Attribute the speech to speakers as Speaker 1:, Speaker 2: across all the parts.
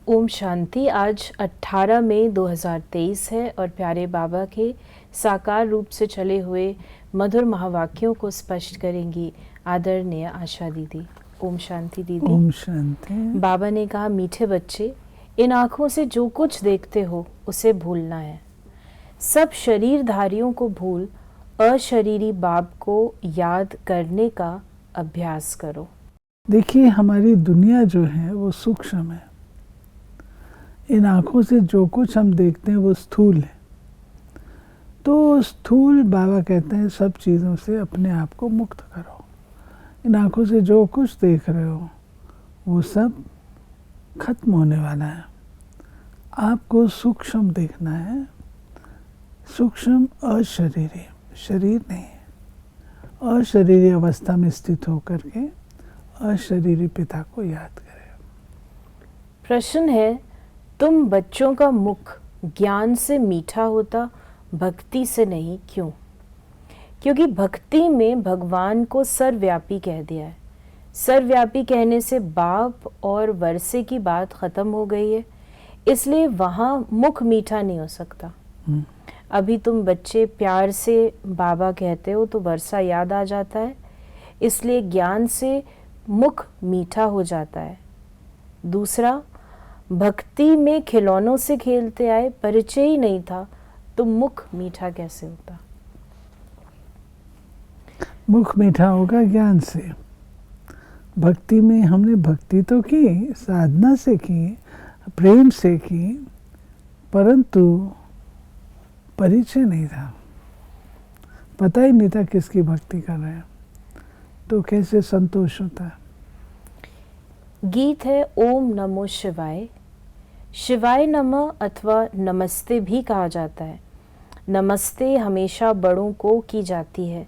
Speaker 1: ओम शांति। आज 18 मई 2023 है और प्यारे बाबा के साकार रूप से चले हुए मधुर महावाक्यों को स्पष्ट करेंगी आदरणीय आशा दीदी। ओम शांति दीदी।
Speaker 2: ओम शांति।
Speaker 1: बाबा ने कहा, मीठे बच्चे, इन आँखों से जो कुछ देखते हो उसे भूलना है। सब शरीरधारियों को भूल अशरीरी बाप को याद करने का अभ्यास करो।
Speaker 2: देखिए, हमारी दुनिया जो है वो सूक्ष्म है। इन आँखों से जो कुछ हम देखते हैं वो स्थूल है। तो स्थूल बाबा कहते हैं सब चीज़ों से अपने आप को मुक्त करो। इन आँखों से जो कुछ देख रहे हो वो सब खत्म होने वाला है। आपको सूक्ष्म देखना है, सूक्ष्म अशरीरी, शरीर नहीं है। अशरीरी अवस्था में स्थित होकर के अशरीरी पिता को याद करें।
Speaker 1: प्रश्न है, तुम बच्चों का मुख ज्ञान से मीठा होता, भक्ति से नहीं, क्यों? क्योंकि भक्ति में भगवान को सर्वव्यापी कह दिया है। सर्वव्यापी कहने से बाप और वर्षे की बात खत्म हो गई है, इसलिए वहाँ मुख मीठा नहीं हो सकता। अभी तुम बच्चे प्यार से बाबा कहते हो तो वर्षा याद आ जाता है, इसलिए ज्ञान से मुख मीठा हो जाता है। दूसरा, भक्ति में खिलौनों से खेलते आए, परिचय ही नहीं था तो मुख मीठा कैसे होता?
Speaker 2: मुख मीठा होगा ज्ञान से। भक्ति में हमने भक्ति तो की, साधना से की, प्रेम से की, परंतु परिचय नहीं था, पता ही नहीं था किसकी भक्ति कर रहे हैं, तो कैसे संतोष होता है?
Speaker 1: गीत है ओम नमो शिवाय। शिवाय नमः अथवा नमस्ते भी कहा जाता है। नमस्ते हमेशा बड़ों को की जाती है।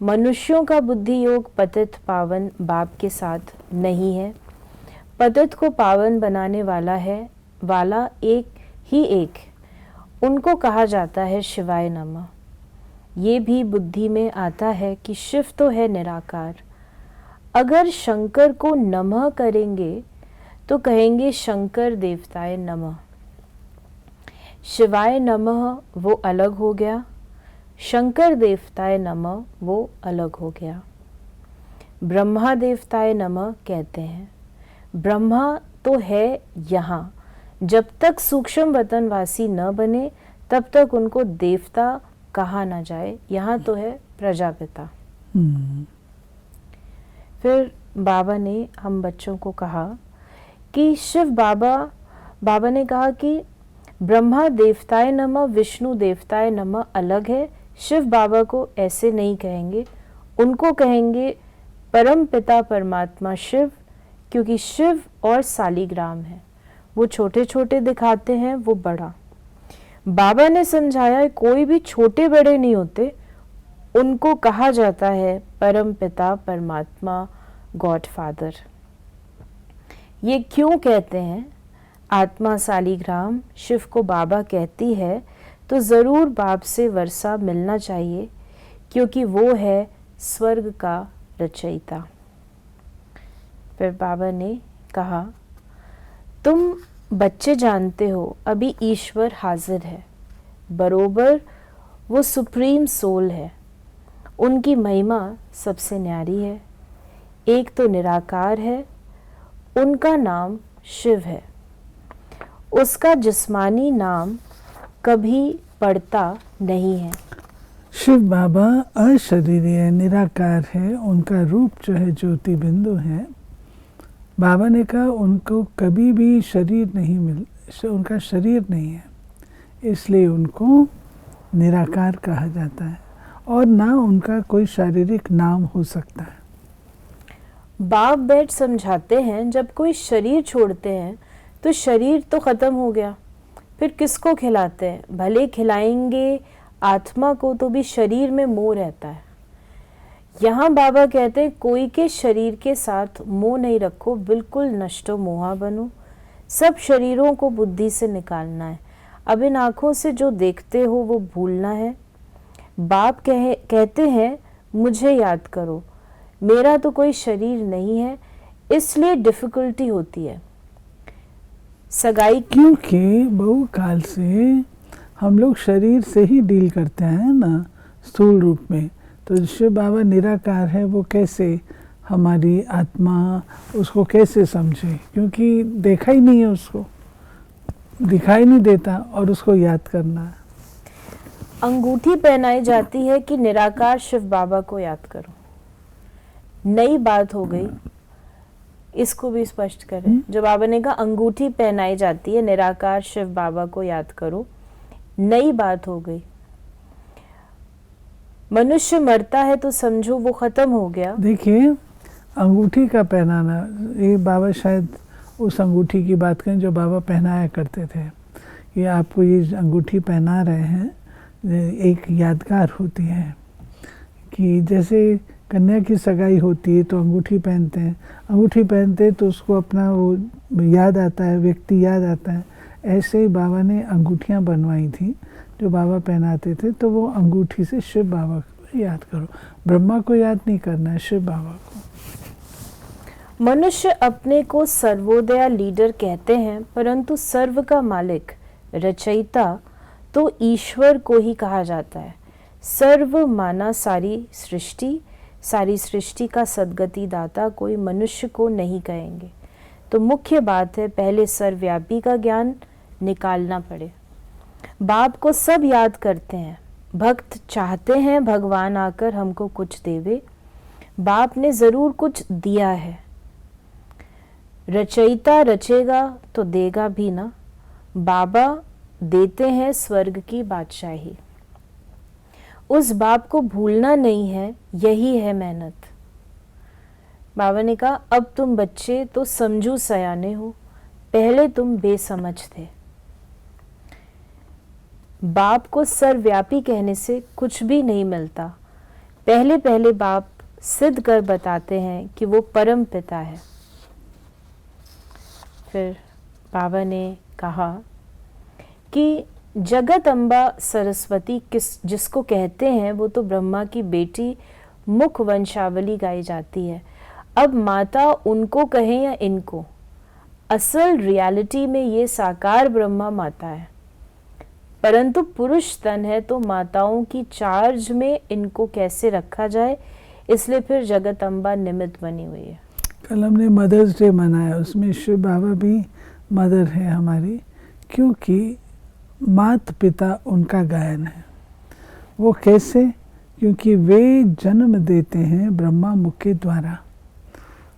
Speaker 1: मनुष्यों का बुद्धि योग पतित पावन बाप के साथ नहीं है। पतित को पावन बनाने वाला एक उनको कहा जाता है शिवाय नमः। ये भी बुद्धि में आता है कि शिव तो है निराकार। अगर शंकर को नमः करेंगे तो कहेंगे शंकर देवताय नमः। शिवाय नमः वो अलग हो गया, शंकर देवताय नमः वो अलग हो गया। ब्रह्मा देवताय नमः कहते हैं। ब्रह्मा तो है यहाँ, जब तक सूक्ष्म वतनवासी न बने तब तक उनको देवता कहा ना जाए। यहाँ तो है प्रजापिता। फिर बाबा ने हम बच्चों को कहा कि बाबा ने कहा कि ब्रह्मा देवताय नमः, विष्णु देवताय नमः अलग है। शिव बाबा को ऐसे नहीं कहेंगे, उनको कहेंगे परम पिता परमात्मा शिव, क्योंकि शिव और सालिग्राम है। वो छोटे छोटे दिखाते हैं, वो बड़ा। बाबा ने समझाया कोई भी छोटे बड़े नहीं होते, उनको कहा जाता है परम पिता परमात्मा, गॉड फादर। ये क्यों कहते हैं? आत्मा सालिग्राम शिव को बाबा कहती है तो ज़रूर बाप से वर्षा मिलना चाहिए, क्योंकि वो है स्वर्ग का रचयिता। फिर बाबा ने कहा, तुम बच्चे जानते हो अभी ईश्वर हाजिर है, बरोबर वो सुप्रीम सोल है। उनकी महिमा सबसे न्यारी है। एक तो निराकार है, उनका नाम शिव है। उसका जिस्मानी नाम कभी पड़ता नहीं है।
Speaker 2: शिव बाबा अशरीरी है, निराकार है। उनका रूप जो है ज्योति बिंदु है। बाबा ने कहा उनको कभी भी शरीर नहीं उनका शरीर नहीं है, इसलिए उनको निराकार कहा जाता है और ना उनका कोई शारीरिक नाम हो सकता है।
Speaker 1: बाप बैठ समझाते हैं जब कोई शरीर छोड़ते हैं तो शरीर तो ख़त्म हो गया, फिर किसको खिलाते हैं? भले खिलाएंगे आत्मा को तो भी शरीर में मोह रहता है। यहाँ बाबा कहते हैं कोई के शरीर के साथ मोह नहीं रखो, बिल्कुल नष्टो मोहा बनो। सब शरीरों को बुद्धि से निकालना है। अब इन आँखों से जो देखते हो वो भूलना है। बाप कहते हैं मुझे याद करो, मेरा तो कोई शरीर नहीं है, इसलिए डिफ़िकल्टी होती है। सगाई
Speaker 2: क्योंकि बहु काल से हम लोग शरीर से ही डील करते हैं ना, स्थूल रूप में। तो शिव बाबा निराकार है, वो कैसे हमारी आत्मा उसको कैसे समझे, क्योंकि देखा ही नहीं है, उसको दिखाई नहीं देता और उसको याद करना है।
Speaker 1: अंगूठी पहनाई जाती है कि निराकार शिव बाबा को याद करो। नई बात हो गई, इसको भी स्पष्ट करें। जो बाबा ने कहा अंगूठी पहनाई जाती है निराकार शिव बाबा को याद करो, नई बात हो गई। मनुष्य मरता है तो समझो वो खत्म हो गया।
Speaker 2: देखिए, अंगूठी का पहनाना, ये बाबा शायद उस अंगूठी की बात करें जो बाबा पहनाया करते थे। ये आपको ये अंगूठी पहना रहे हैं, एक यादगार होती है कि जैसे कन्या की सगाई होती है तो अंगूठी पहनते हैं, अंगूठी पहनते हैं तो उसको अपना वो याद आता है, व्यक्ति याद आता है। ऐसे ही बाबा ने अंगूठियाँ बनवाई थी जो बाबा पहनाते थे, तो वो अंगूठी से शिव बाबा को याद करो। ब्रह्मा को याद नहीं करना है, शिव बाबा को।
Speaker 1: मनुष्य अपने को सर्वोदया लीडर कहते हैं, परंतु सर्व का मालिक रचयिता तो ईश्वर को ही कहा जाता है। सर्व माना सारी सृष्टि का सद्गति दाता कोई मनुष्य को नहीं कहेंगे। तो मुख्य बात है पहले सर्वव्यापी का ज्ञान निकालना पड़े। बाप को सब याद करते हैं, भक्त चाहते हैं भगवान आकर हमको कुछ देवे। बाप ने जरूर कुछ दिया है, रचयिता रचेगा तो देगा भी ना। बाबा देते हैं स्वर्ग की बादशाही, उस बाप को भूलना नहीं है, यही है मेहनत। बाबा ने कहा अब तुम बच्चे तो समझू सयाने हो, पहले तुम बेसमझ थे। बाप को सर्वव्यापी कहने से कुछ भी नहीं मिलता। पहले पहले बाप सिद्ध कर बताते हैं कि वो परम पिता है। फिर बाबा ने कहा कि जगत अम्बा सरस्वती जिसको कहते हैं वो तो ब्रह्मा की बेटी मुख वंशावली गाई जाती है। अब माता उनको कहें या इनको, असल रियलिटी में ये साकार ब्रह्मा माता है, परंतु पुरुष तन है तो माताओं की चार्ज में इनको कैसे रखा जाए, इसलिए फिर जगत अम्बा निमित्त बनी हुई है।
Speaker 2: कल हमने मदर्स डे मनाया, उसमें शिव बाबा भी मदर है हमारी, क्योंकि माता पिता उनका गायन है। वो कैसे? क्योंकि वे जन्म देते हैं ब्रह्मा मुख के द्वारा,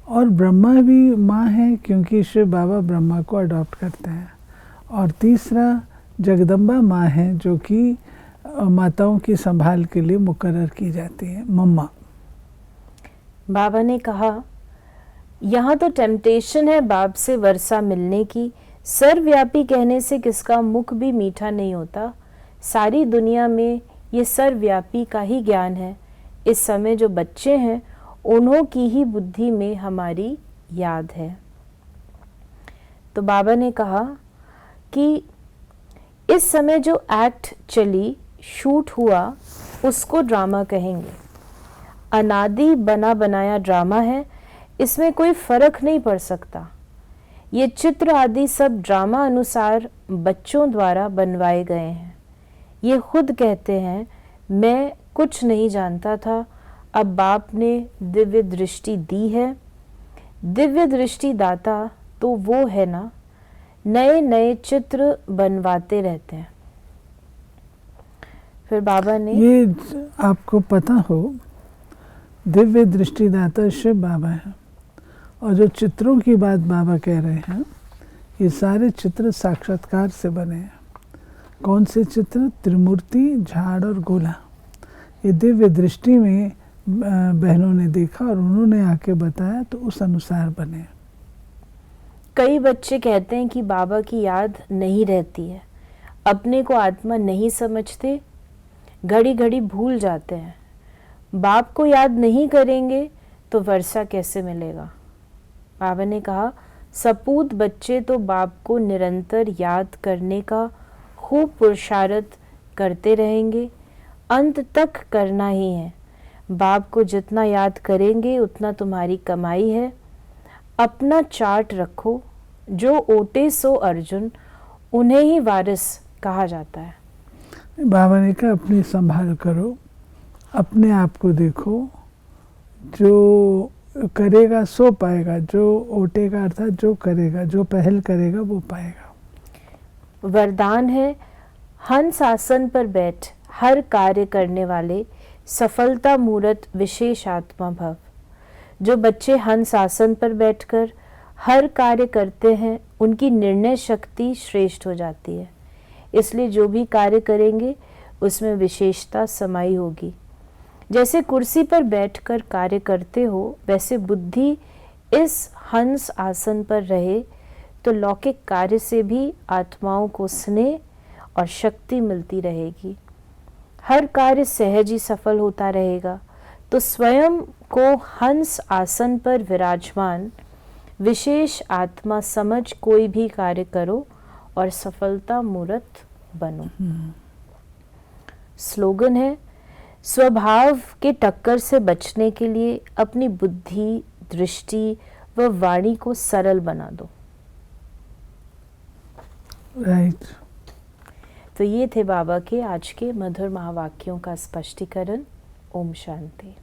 Speaker 2: और ब्रह्मा भी माँ है क्योंकि शिव बाबा ब्रह्मा को अडॉप्ट करते हैं। और तीसरा जगदम्बा माँ है जो कि माताओं की संभाल के लिए मुकर्रर की जाती है, मम्मा।
Speaker 1: बाबा ने कहा यहाँ तो टेम्पटेशन है बाप से वर्षा मिलने की। सर्वव्यापी कहने से किसका मुख भी मीठा नहीं होता। सारी दुनिया में ये सर्वव्यापी का ही ज्ञान है। इस समय जो बच्चे हैं उन्हों की ही बुद्धि में हमारी याद है। तो बाबा ने कहा कि इस समय जो एक्ट चली, शूट हुआ, उसको ड्रामा कहेंगे। अनादि बना बनाया ड्रामा है, इसमें कोई फर्क नहीं पड़ सकता। ये चित्र आदि सब ड्रामा अनुसार बच्चों द्वारा बनवाए गए हैं। ये खुद कहते हैं मैं कुछ नहीं जानता था, अब बाप ने दिव्य दृष्टि दी है। दिव्य दृष्टि दाता तो वो है ना, नए नए चित्र बनवाते रहते हैं। फिर बाबा ने,
Speaker 2: ये आपको पता हो, दिव्य दृष्टिदाता शिव बाबा है, और जो चित्रों की बात बाबा कह रहे हैं ये सारे चित्र साक्षात्कार से बने हैं। कौन से चित्र? त्रिमूर्ति, झाड़ और गोला। ये दिव्य दृष्टि में बहनों ने देखा और उन्होंने आके बताया, तो उस अनुसार बने।
Speaker 1: कई बच्चे कहते हैं कि बाबा की याद नहीं रहती है, अपने को आत्मा नहीं समझते, घड़ी घड़ी भूल जाते हैं। बाप को याद नहीं करेंगे तो वर्षा कैसे मिलेगा। बाबा ने कहा सपूत बच्चे तो बाप को निरंतर याद करने का खूब पुरुषार्थ करते रहेंगे, अंत तक करना ही है। बाप को जितना याद करेंगे उतना तुम्हारी कमाई है। अपना चार्ट रखो, जो ओटे सो अर्जुन, उन्हें ही वारिस कहा जाता है।
Speaker 2: बाबा ने कहा अपनी संभाल करो, अपने आप को देखो, जो करेगा सो पाएगा, जो ओटेगा अर्थात जो करेगा, जो पहल करेगा वो पाएगा।
Speaker 1: वरदान है, हंस आसन पर बैठ हर कार्य करने वाले सफलता मूर्त विशेष आत्मा भव। जो बच्चे हंस आसन पर बैठकर हर कार्य करते हैं उनकी निर्णय शक्ति श्रेष्ठ हो जाती है, इसलिए जो भी कार्य करेंगे उसमें विशेषता समाई होगी। जैसे कुर्सी पर बैठकर कार्य करते हो वैसे बुद्धि इस हंस आसन पर रहे तो लौकिक कार्य से भी आत्माओं को स्नेह और शक्ति मिलती रहेगी। हर कार्य सहज ही सफल होता रहेगा। तो स्वयं को हंस आसन पर विराजमान विशेष आत्मा समझ कोई भी कार्य करो और सफलता मूर्त बनो। स्लोगन है, स्वभाव के टक्कर से बचने के लिए अपनी बुद्धि, दृष्टि व वाणी को सरल बना दो।
Speaker 2: राइट।
Speaker 1: तो ये थे बाबा के आज के मधुर महावाक्यों का स्पष्टीकरण। ओम शांति।